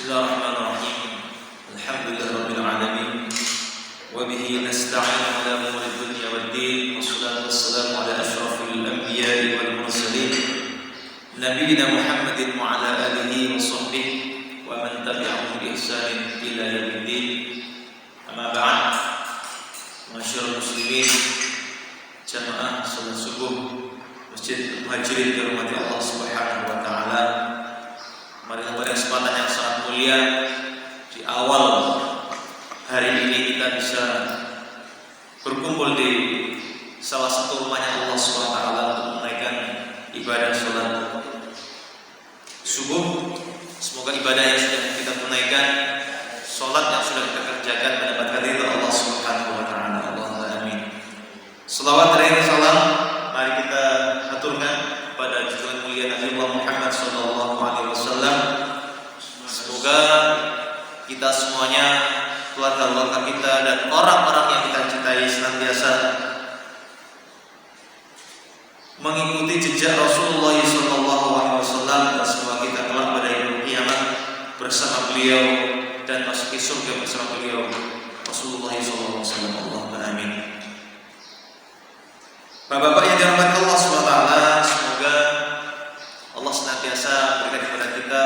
Bismillahirrahmanirrahim. Alhamdulillahirabbil alamin. Wa bihi nasta'inu ala umuri dunya waddin. Wassalatu wassalamu ala asyrafil anbiya'i wal mursalin. Nabiyina Muhammadin wa ala alihi wa sahbihi wa man tabi'ahum bi ihsanin ila yaumiddin. Amma ba'd. Masyarul muslimin, jamaah salat subuh Masjid Muhajirin dirahmati Allah Subhanahu wa taala. Mari pada kesempatan yang sangat mulia di awal hari ini kita bisa berkumpul di salah satu rumahnya Allah Subhanahu wa taala untuk menunaikan ibadah salat subuh. Semoga ibadah yang sudah kita tunaikan, salat yang sudah kita kerjakan mendapatkan ridha Allah Subhanahu wa taala. Allahumma amin. Selawat dan salam mari kita aturkan pada junjungan mulia Nabi Muhammad sallallahu alaihi wasallam. Semoga kita semuanya, keluarga kita dan orang-orang yang kita cintai senantiasa mengikuti jejak Rasulullah sallallahu alaihi wasallam, dan semoga kita kelak pada yaumul kiamat bersama beliau dan masuki surga bersama beliau Rasulullah sallallahu alaihi wasallam. Allahumma amin. Bapak-bapak yang dirahmati Allah SWT, semoga Allah senantiasa berikan kepada kita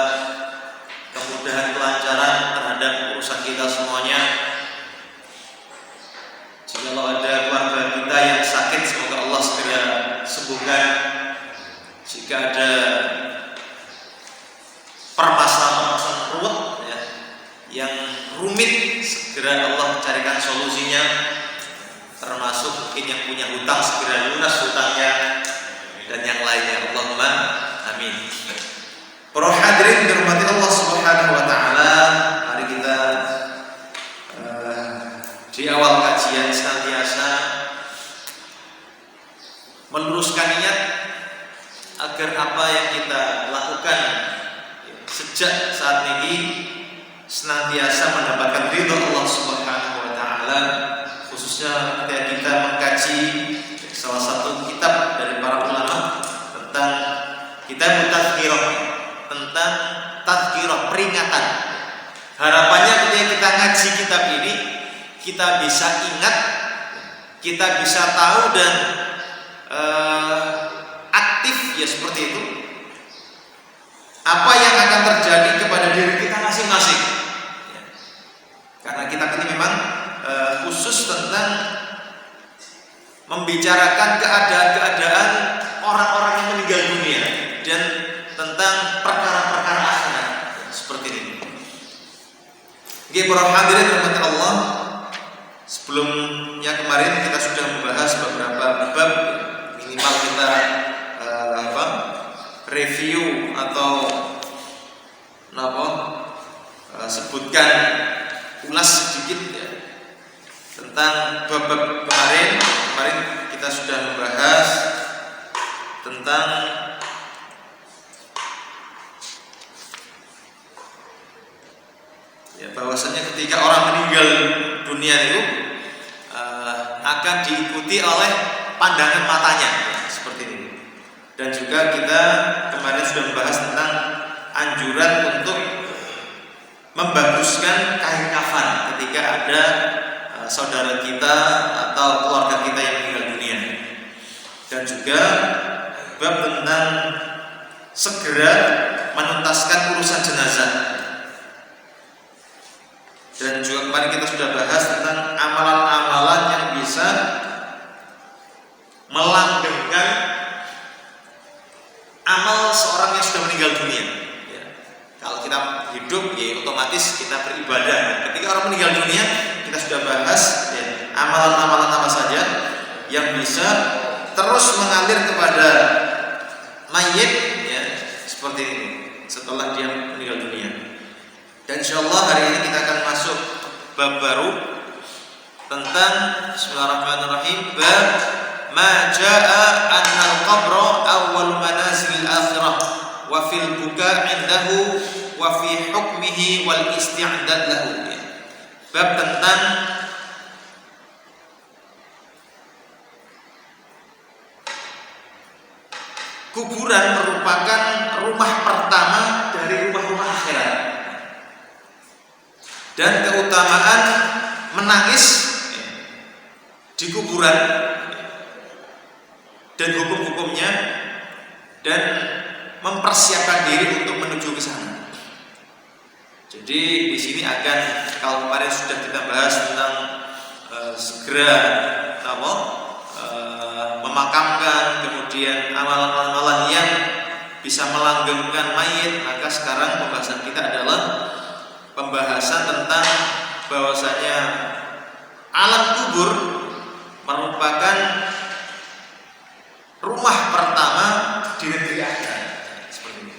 kemudahan, kelancaran terhadap urusan kita semuanya. Jika ada keluarga kita yang sakit, semoga Allah segera sembuhkan. Jika ada permasalahan ruwet yang rumit, segera Allah carikan solusinya. Termasuk mungkin yang punya hutang segera lunas hutangnya dan yang lainnya. Allahumma amin. Para hadirin dirahmati Allah Subhanahu wa taala, mari kita di awal kajian senantiasa meluruskan niat agar apa yang kita lakukan sejak saat ini senantiasa mendapatkan ridha Allah Subhanahu wa taala, khususnya ketika kita mengkaji salah satu kitab dari para ulama tentang kitab tazkirah, tentang tazkirah, peringatan. Harapannya ketika kita ngaji kitab ini, kita bisa ingat, kita bisa tahu dan aktif ya seperti itu. Apa yang akan terjadi kepada diri kita masing-masing. Karena kitab ini memang khusus tentang membicarakan keadaan-keadaan orang-orang yang meninggal dunia dan tentang perkara-perkara akhirat seperti ini. Oke, para hadirin rahmati Allah, sebelumnya kemarin kita sudah membahas beberapa bab, minimal kita review atau sebutkan ulas sedikit ya tentang bab-bab kemarin kita sudah membahas tentang ya bahwasanya ketika orang meninggal dunia itu akan diikuti oleh pandangan matanya ya, seperti ini. Dan juga kita kemarin sudah membahas tentang anjuran untuk membaguskan kain kafan ketika ada saudara kita atau keluarga kita yang meninggal dunia. Dan juga bab tentang segera menuntaskan urusan jenazah. Dan juga kemarin kita sudah bahas tentang amalan-amalan yang bisa melanggengkan amal seorang yang sudah meninggal dunia. Ya. Kalau kita hidup, ya otomatis kita beribadah. Ketika orang meninggal dunia, kita sudah bahas ya, amalan-amalan apa saja yang bisa terus mengalir kepada mayit ya, seperti ini setelah dia meninggal dunia. Dan insyaallah hari ini kita akan masuk bab baru tentang bismillahirrahmanirrahim, bab ma jaa anna al-qabra awwal manazil al-akhirah wa fil buka' indahu wa fi hukmihi wal isti'dad lahu. Bab tentang kuburan merupakan rumah pertama dari rumah-rumah akhirat. dan keutamaan menangis di kuburan dan hukum-hukumnya dan mempersiapkan diri untuk menuju ke sana. Jadi di sini akan, kalau kemarin sudah kita bahas tentang segera memakamkan, kemudian amalan-amalan yang bisa melanggengkan mayit, maka sekarang pembahasan kita adalah pembahasan tentang bahwasanya alam kubur merupakan rumah pertama di negeri akhirat. Seperti ini.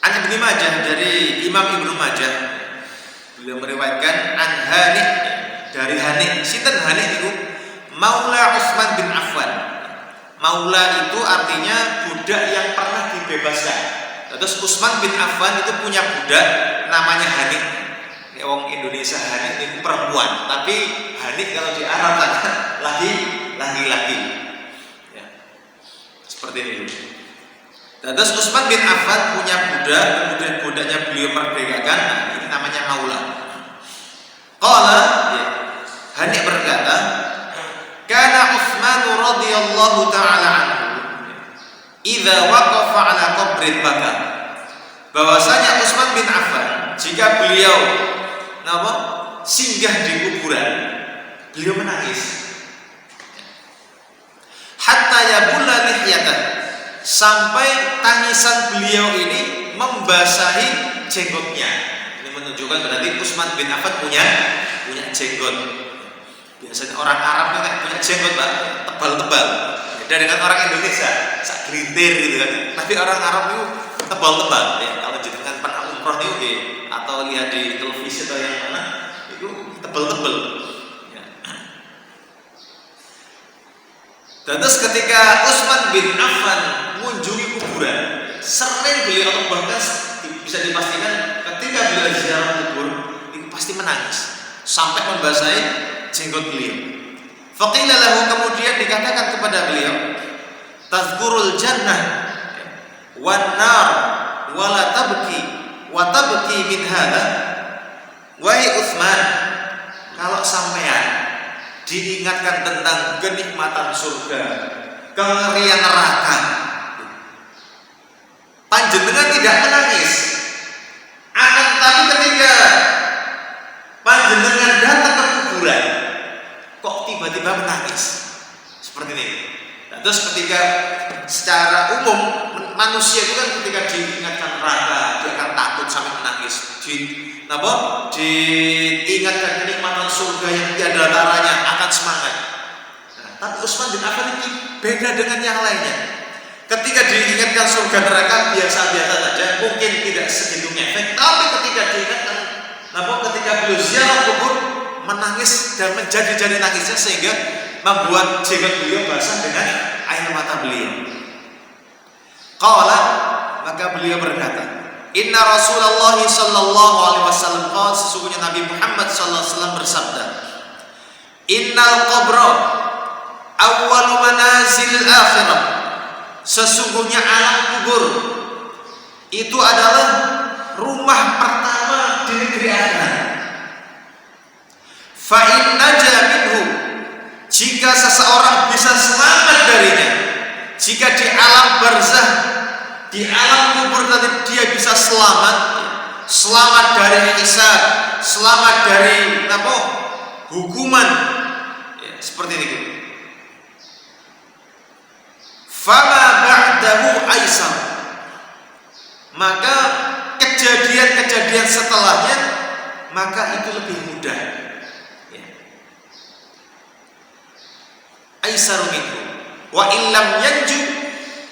An Ibnu Majah, dari Imam Ibnu Majah, beliau meriwayatkan an Hani, dari Hani. Sinten Hani itu? Maula Utsman bin Affan. Maula itu artinya budak yang pernah dibebaskan. Terus Utsman bin Affan itu punya budak namanya Hani. Ini orang Indonesia Hani itu perempuan, tapi Hani kalau di Arab laki-laki. Ya. Seperti ini. Terus Utsman bin Affan punya budak, kemudian budaknya beliau merdekakan. Ini namanya Maula. Qala, ya, Hani berkata, kana Utsman radhiyallahu taala anhu idza waqafa ala qabrin baka. Bahwasanya Utsman bin Affan jika beliau singgah di kuburan, beliau menangis. Hatta yabulla lihyatan, sampai tangisan beliau ini membasahi jenggotnya. Ini menunjukkan berarti Utsman bin Affan punya jenggot. Biasanya orang Arab itu kayak punya jenggot, Pak, tebal-tebal. Beda dengan orang Indonesia, sak gerintir gitu kan. Tapi orang Arab itu tebal-tebal. Ya, kalau dengan pernah umroh itu atau lihat di televisi atau yang mana, itu tebal-tebal. Ya. Dan terus ketika Utsman bin Affan mengunjungi kuburan, sering beliau atau bahkan bisa dipastikan ketika beliau ziarah kubur, itu pasti menangis sampai membasahi jenggot beliau. Faqila lahu, kemudian dikatakan kepada beliau, tazkurul jannah wan nar wala tabki wa tabki min hadha. Wahai Utsman, kalau sampean diingatkan tentang kenikmatan surga, kengerian neraka, panjenengan tidak menangis. Akan tetapi ketika panjenengan datang ke kuburan, kok tiba-tiba menangis seperti ini. Nah, terus ketika secara umum manusia itu kan ketika diingatkan neraka dia akan takut sampai menangis. Diingatkan kenikmatan surga yang tiada taranya akan semangat. Nah, tapi Utsman bin Affan ini beda dengan yang lainnya. Ketika diingatkan surga neraka biasa-biasa saja, mungkin tidak segitu efek. Tapi ketika diingatkan, ketika beliau ziarah kubur, menangis dan menjadi-jadi nangisnya sehingga membuat jenggot beliau basah dengan air mata beliau. Qala, maka beliau berkata, Inna Rasulullah sallallahu alaihi wasallam qala, sesungguhnya Nabi Muhammad sallallahu alaihi wasallam bersabda, Innal qabra awwalu manazil akhirah. Sesungguhnya alam kubur itu adalah rumah pertama di negeri akhirat. Fa in naja minhu, jika seseorang bisa selamat darinya, jika di alam barzah, di alam kubur tadi dia bisa selamat dari hisab, selamat dari hukuman, ya, seperti itu. Fama ba'dahu aisar, maka kejadian-kejadian setelahnya maka itu lebih mudah. Aisaru minhu wa illam yanju,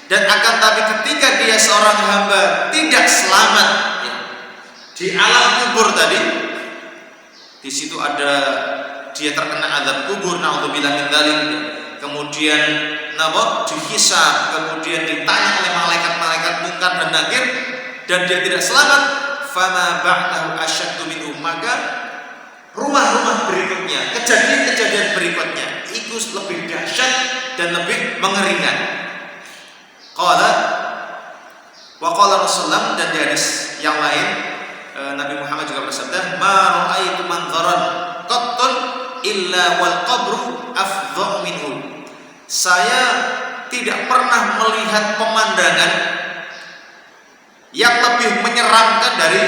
dan akan tapi ketika dia seorang hamba tidak selamat di alam kubur tadi, di situ ada dia terkena azab kubur, naudzubillah min dzalik, kemudian dihisab, kemudian ditanya oleh malaikat-malaikat munkar dan nakir, dan dia tidak selamat, fama ba'dahu asyaddu minhu, maka rumah-rumah berikutnya, kejadian-kejadian berikutnya itu lebih dahsyat dan lebih mengerikan. Qala wa qala Rasulullah, dan di hadis yang lain Nabi Muhammad juga bersabda, "Ma ra'aitu manzaran qattun illa wal qabru afdhu minhu." Saya tidak pernah melihat pemandangan yang lebih menyeramkan dari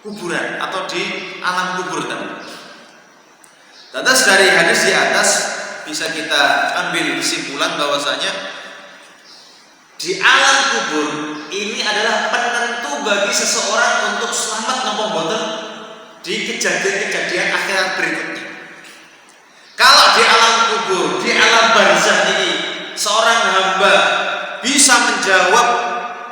kuburan atau di alam kubur tadi. Lantas dari hadis di atas bisa kita ambil kesimpulan bahwasanya di alam kubur ini adalah penentu bagi seseorang untuk selamat nopo boten di kejadian-kejadian akhirat berikutnya. Kalau di alam kubur, di alam barzakh ini seorang hamba bisa menjawab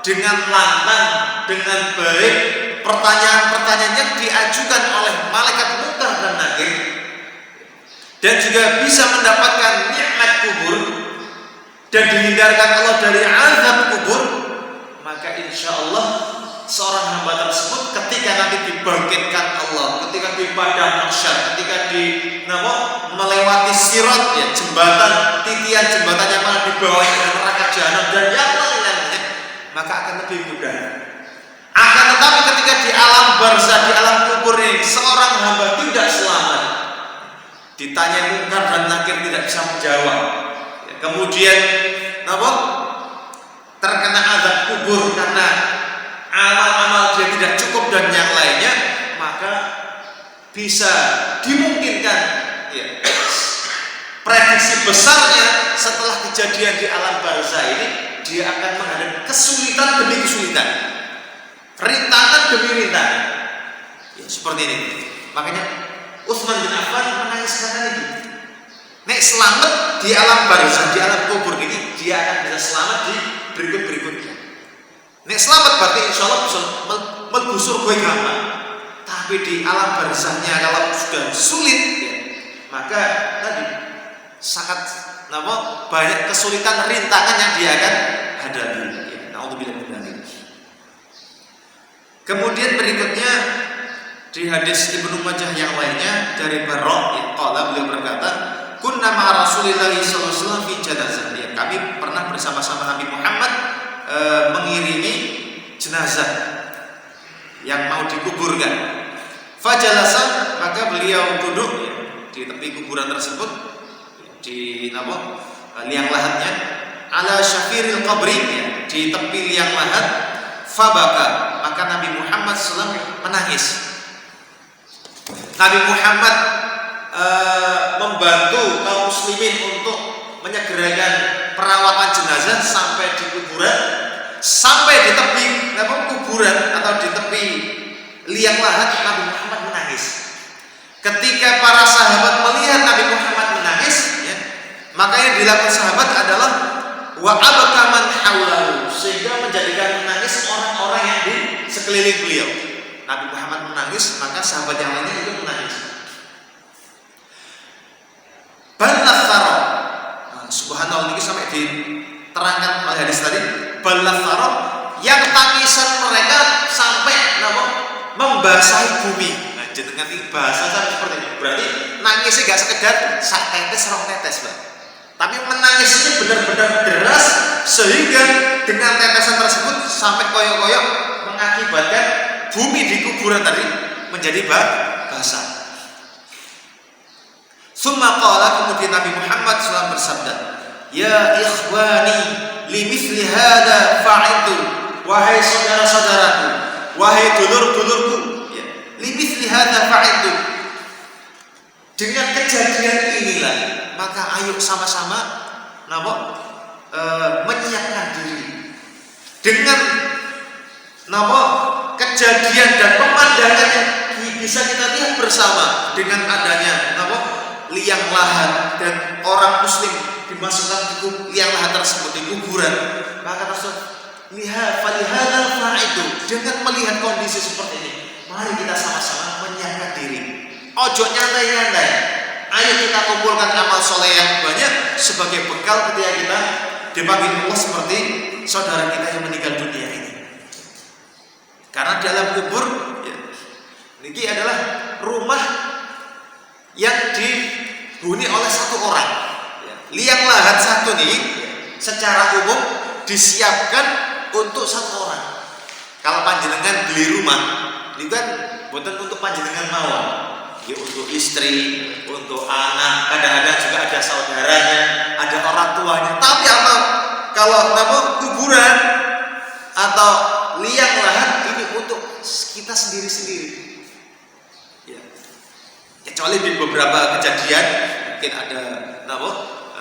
dengan lantang, dengan baik pertanyaan-pertanyaan yang diajukan oleh malaikat Munkar dan Nakir, dan juga bisa mendapatkan nikmat kubur dan dihindarkan Allah dari azab kubur, maka insya Allah seorang hamba tersebut ketika nanti dibangkitkan Allah, ketika di padang mahsyar, ketika melewati sirat, ya, jembatan titian jembatan yang mana dibawahi ke neraka jahanam dan yang lain-lainnya, maka akan lebih mudah. Akan tetapi ketika di alam barzakh, di alam kubur ini seorang hamba tidak selamat, ditanya Munkar dan Nakir tidak bisa menjawab, ya, kemudian terkena azab kubur karena amal-amal dia tidak cukup dan yang lainnya, maka bisa dimungkinkan, ya, prediksi besarnya setelah kejadian di alam barzakh ini dia akan menghadapi kesulitan demi kesulitan, rintangan demi rintangan, ya, seperti ini. Makanya Utsman bin Affan menangis karena ini. Nek selamat di alam barzakh, di alam kubur ini, dia akan bisa selamat di berikut-berikutnya. Nek selamat berarti insya Allah bisa menggusur gue gampang. Tapi di alam barzakhnya kalau sudah sulit, ya, maka tadi sangat banyak kesulitan, rintangan yang dia akan hadapi. Ya, naudzubillah min dzalik. Kemudian berikutnya di hadis Ibnu Majah yang lainnya dari Barra, ya, qala, beliau berkata, "Kunna ma'a Rasulillah sallallahu alaihi wasallam fi janazah." Ya, kami pernah bersama-sama Nabi Muhammad mengirimi jenazah yang mau dikuburkan. Fajalasa, maka beliau duduk, ya, di tepi kuburan tersebut, di liang lahatnya, ala syafiril qabri, ya, di tepi liang lahat. Fabaka, maka Nabi Muhammad SAW menangis. Nabi Muhammad membantu kaum muslimin untuk menyegerakan perawatan jenazah sampai di kuburan, sampai di tepi kuburan atau di tepi liang lahat. Nabi Muhammad menangis. Ketika para sahabat melihat Nabi Muhammad menangis, ya, maka yang dilakukan sahabat adalah wa abaka man haulahu, sehingga menjadikan menangis orang-orang yang di sekeliling beliau. Nabi Muhammad menangis, maka sahabat yang lainnya itu menangis. Balatharo, subhanallah, ini sampai diterangkan oleh hadis tadi. Balatharo, yang tangisan mereka sampai membasahi bumi. Nah, dengan bahasa seperti ini berarti nangisnya gak sekedar sak tetes rong tetes, Pak. Tapi menangis ini benar-benar deras sehingga dengan tetesan tersebut sampai koyok-koyok mengakibatkan bumi di kuburan tadi menjadi basah. Summa qala, kemudian Nabi Muhammad SAW bersabda, "Ya ikhwani, limithli hadza fa'iddu." Wahai saudara-saudaraku, wahai dulur-dulurku, ya, limithli hadza fa'iddu. Dengan kejadian inilah, maka ayo sama-sama menyiapkan diri. Dengan kejadian dan pemandangan yang bisa kita lihat bersama dengan adanya liang lahat dan orang muslim dimasukkan ke liang lahat tersebut di kuburan, maka tersebut lihat falihadal fa'idu. Dengan melihat kondisi seperti ini, mari kita sama-sama menyiapkan diri. Ojo nyantai-nyantai. Ayo kita kumpulkan amal soleh yang banyak sebagai bekal ketika kita dipanggil Allah seperti saudara kita yang meninggal dunia ini. Karena dalam kubur, ya, ini adalah rumah yang dihuni oleh satu orang. Ya, liang lahat satu nih, secara umum disiapkan untuk satu orang. Kalau panjenengan beli rumah, itu kan bukan untuk panjenengan mawon, ya untuk istri, untuk anak, kadang-kadang juga ada saudaranya, ada orang tuanya. Tapi apa? Kalau kuburan atau liang lahat ini untuk kita sendiri-sendiri. Ya. Kecuali di beberapa kejadian mungkin ada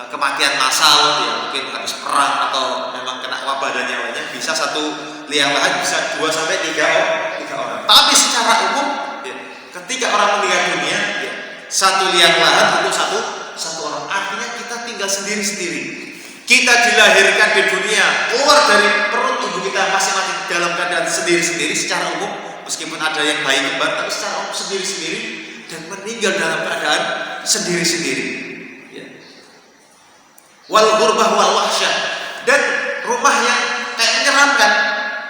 kematian massal, ya mungkin habis perang atau memang kena wabah dan nyawanya, bisa satu liang lahat bisa 2 sampai 3 orang. Tapi secara umum, ya, ketika orang meninggal dunia, ya, satu liang lahat untuk satu orang. Artinya kita tinggal sendiri-sendiri. Kita dilahirkan di dunia, keluar dari perut ibu kita masing-masing dalam keadaan sendiri-sendiri secara umum, meskipun ada yang bayi kembar, tapi secara umum sendiri-sendiri, dan meninggal dalam keadaan sendiri-sendiri. Ya. Wal ghurbah wal wahsyah, dan rumah yang kayak menyeramkan,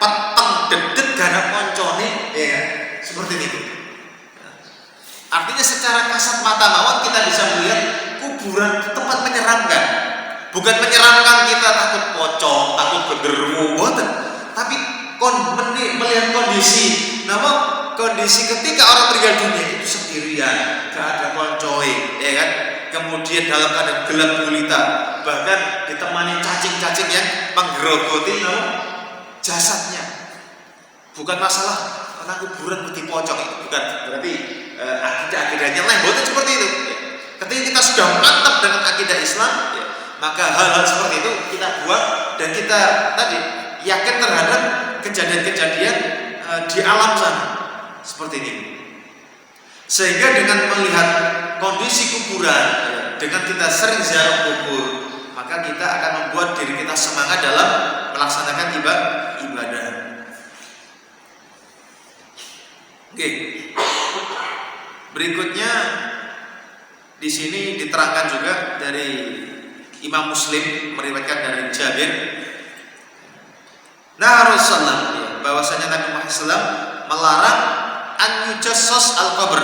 peteng dedet garap moncone, ya, seperti itu. Artinya secara kasat mata mawon kita bisa melihat kuburan tempat menyeramkan. Bukan menyeramkan kita takut pocong, takut genderuwo, tapi melihat kondisi, kondisi ketika orang meninggal dunia itu sendirian, gak ada koncoy, ya kan? Kemudian dalam keadaan gelap gulita, bahkan ditemani cacing-cacing yang menggerogoti jasadnya. Bukan masalah karena kuburan mesti pocong, itu bukan berarti akidah-akidahnya lain, bukan seperti itu. Ketika kita sudah mantap dengan akidah Islam, ya, maka hal-hal seperti itu kita buat dan kita tadi yakin terhadap kejadian-kejadian di alam sana seperti ini. Sehingga dengan melihat kondisi kuburan, ya, dengan kita sering ziarah kubur, maka kita akan membuat diri kita semangat dalam melaksanakan ibadah. Oke. Berikutnya di sini diterangkan juga dari Imam Muslim meriwayatkan dari Jabir. Nah, Rasulullah, ya, bahwasanya Nabi Muhammad SAW melarang an yujassos al-qabr.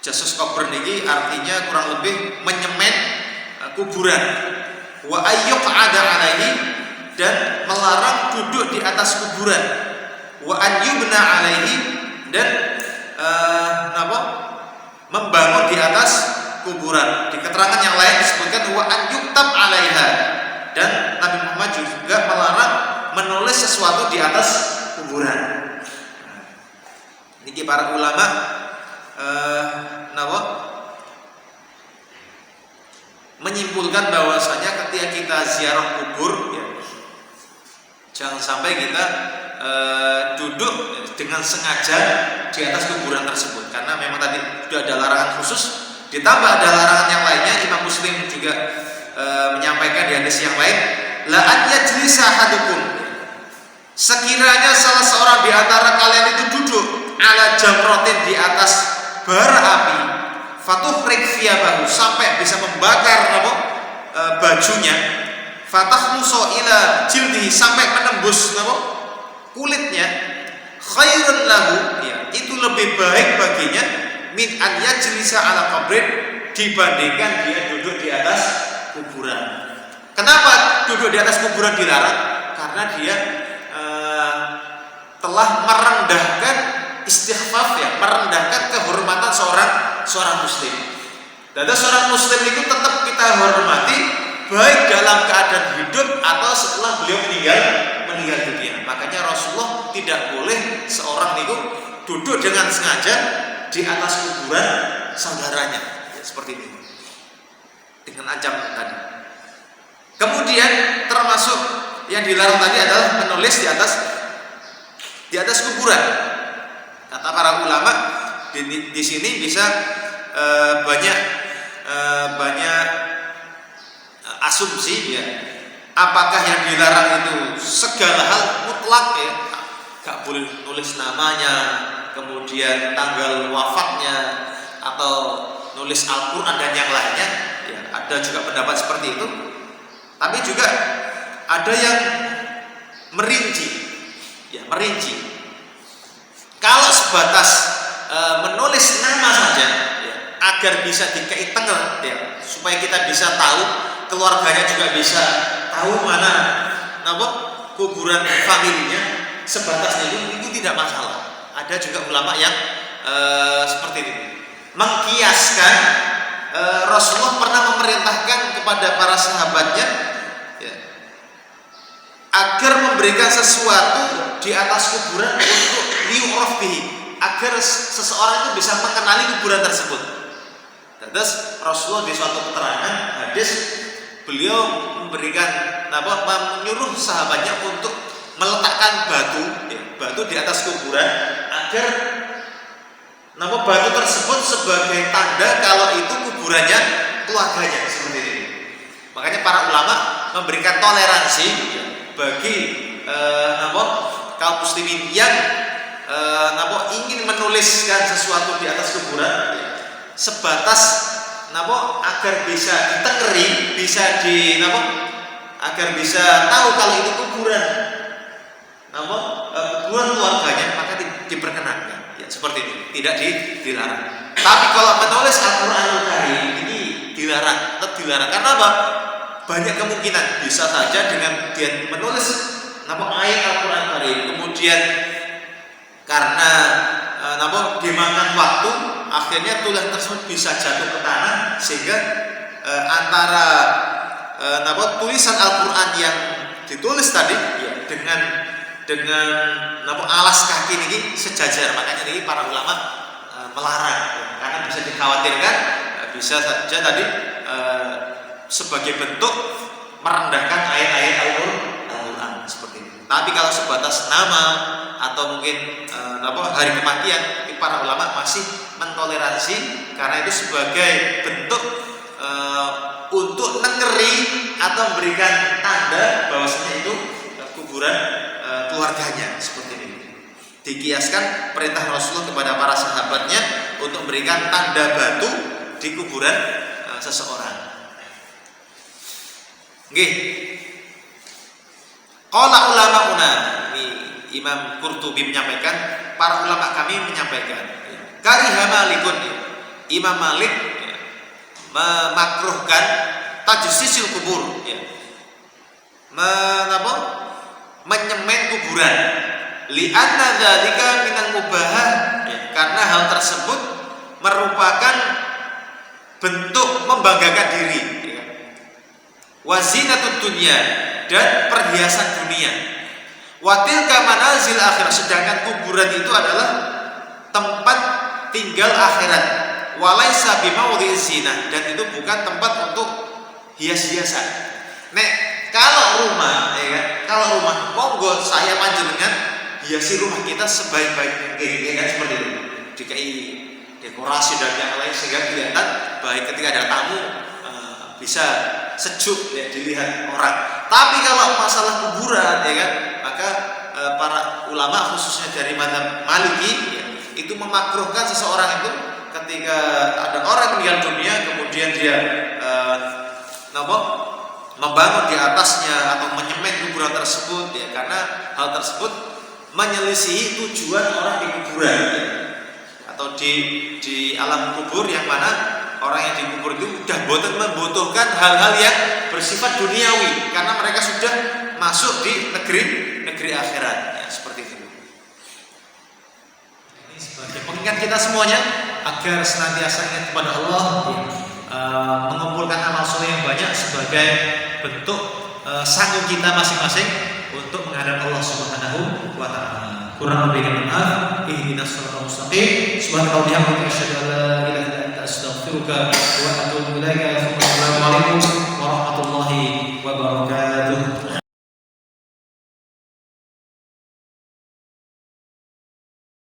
Jasos kubur ini artinya kurang lebih menyemen kuburan. Wa ayyuq'ada alaihi, dan melarang duduk di atas kuburan. Wa an yubna alaihi, dan membangun di atas kuburan. Di keterangan yang lain disebutkan wa an yuktab alaiha, dan Nabi Muhammad juga melarang menulis sesuatu di atas kuburan. Ini para ulama menyimpulkan bahwasanya ketika kita ziarah kubur, ya, jangan sampai kita duduk dengan sengaja di atas kuburan tersebut, karena memang tadi sudah ada larangan khusus, ditambah ada larangan yang lainnya. Imam Muslim juga menyampaikan di hadis yang lain, la an yajlisa ahadukum, sekiranya salah seorang di antara kalian itu duduk ala jamrotin, di atas bara api, fatuhrik thiyabahu, sampai bisa membakar bajunya, fatahmuso ila jildihi, sampai menembus kulitnya, khairun lahu, ya, itu lebih baik baginya min an yajlisa ala qabrin, dibandingkan dia duduk di atas kuburan. Kenapa duduk di atas kuburan dilarang? Karena dia telah merendahkan istighfaf, ya, merendahkan kehormatan seorang muslim. Dan seorang muslim itu tetap kita hormati, baik dalam keadaan hidup atau setelah beliau meninggal dunia. Makanya Rasulullah tidak boleh seorang itu duduk dengan sengaja di atas kuburan saudaranya, ya, seperti ini, dengan ancaman tadi. Kemudian termasuk yang dilarang tadi adalah menulis di atas kuburan. Kata para ulama, di sini bisa banyak asumsi, ya. Apakah yang dilarang itu segala hal mutlak, ya, gak boleh nulis namanya, kemudian tanggal wafatnya, atau nulis Al-Quran dan yang lainnya, ya, ada juga pendapat seperti itu. Tapi juga ada yang merinci, ya, merinci. Kalau sebatas menulis nama saja, ya, agar bisa dikei tengel, ya, supaya kita bisa tahu, keluarganya juga bisa tahu mana kuburan familinya, sebatasnya itu tidak masalah. Ada juga ulama yang seperti ini, mengkiaskan Rasulullah pernah memerintahkan kepada para sahabatnya ya, agar memberikan sesuatu di atas kuburan untuk liu'raf bihi, agar seseorang itu bisa mengenali kuburan tersebut. Terus Rasulullah di suatu keterangan hadis, beliau menyuruh sahabatnya untuk meletakkan batu di atas kuburan agar batu tersebut sebagai tanda kalau itu kuburannya keluarganya, seperti ini. Makanya para ulama memberikan toleransi bagi kaum muslimin yang ingin menuliskan sesuatu di atas kuburan sebatas agar bisa ditengeri, agar bisa tahu kalau itu kuburan keluarganya, maka diperkenankan. Ya, seperti itu, tidak dilarang. Tapi kalau menulis Al-Qur'anul Karim ini dilarang, tetap dilarang. Karena apa? Banyak kemungkinan bisa saja dengan dia menulis ayat Al-Qur'an Karim, kemudian karena dimakan waktu, akhirnya tulisan tersebut bisa jatuh ke tanah, sehingga antara tulisan Al-Qur'an yang ditulis tadi ya, dengan alas kaki ini sejajar. Makanya ini para ulama melarang karena bisa dikhawatirkan bisa saja tadi sebagai bentuk merendahkan ayat-ayat Al-Qur'an seperti ini. Tapi kalau sebatas nama atau mungkin hari kematian, para ulama masih mentoleransi karena itu sebagai bentuk untuk nengeri atau memberikan tanda bahwasanya itu kuburan keluarganya, seperti ini. Dikiaskan perintah Rasulullah kepada para sahabatnya untuk memberikan tanda batu di kuburan seseorang. Nggih. Qala ulama'una, ini Imam Qurtubi menyampaikan, para ulama kami menyampaikan, kariha Malikun, Imam Malik memakruhkan tajsisil kubur, menyemen kuburan, li'anna dzalika minal mubahah, karena hal tersebut merupakan bentuk membanggakan diri, wazinatud dunya, dan perhiasan dunia. Watilka manazil akhirat, sedangkan kuburan itu adalah tempat tinggal akhirat. Walaisa bimaudhi'iz zinah, dan itu bukan tempat untuk hias-hiasan. Nek kalau rumah, kalau rumah, monggo saya panjenengan hiasi rumah kita sebaik-baik mungkin, kan seperti itu. Dikai dekorasi dan yang lain sehingga kelihatan baik ketika ada tamu, bisa sejuk ya dilihat orang. Tapi kalau masalah kuburan, maka para ulama khususnya dari mazhab Maliki itu memakruhkan seseorang itu ketika ada orang meninggal dunia kemudian dia membangun di atasnya atau menyemen kuburan tersebut, karena hal tersebut menyelisihi tujuan orang di kuburan atau di alam kubur, yang mana orang yang dikubur itu sudah membutuhkan hal-hal yang bersifat duniawi karena mereka sudah masuk di negeri akhirat, seperti itu. Ini sebagai pengingat kita semuanya agar senantiasa ingat kepada Allah, mengumpulkan amal soleh yang banyak sebagai bentuk sanggup kita masing-masing untuk menghadap Allah Subhanahu wa taala. Kurang lebihnya maaf. Ihdinas siratal mustaqim. Subhanallah wa bihamdihi asyhadu an la ilaha illa anta astaghfiruka wa atubu ilaika. Assalamualaikum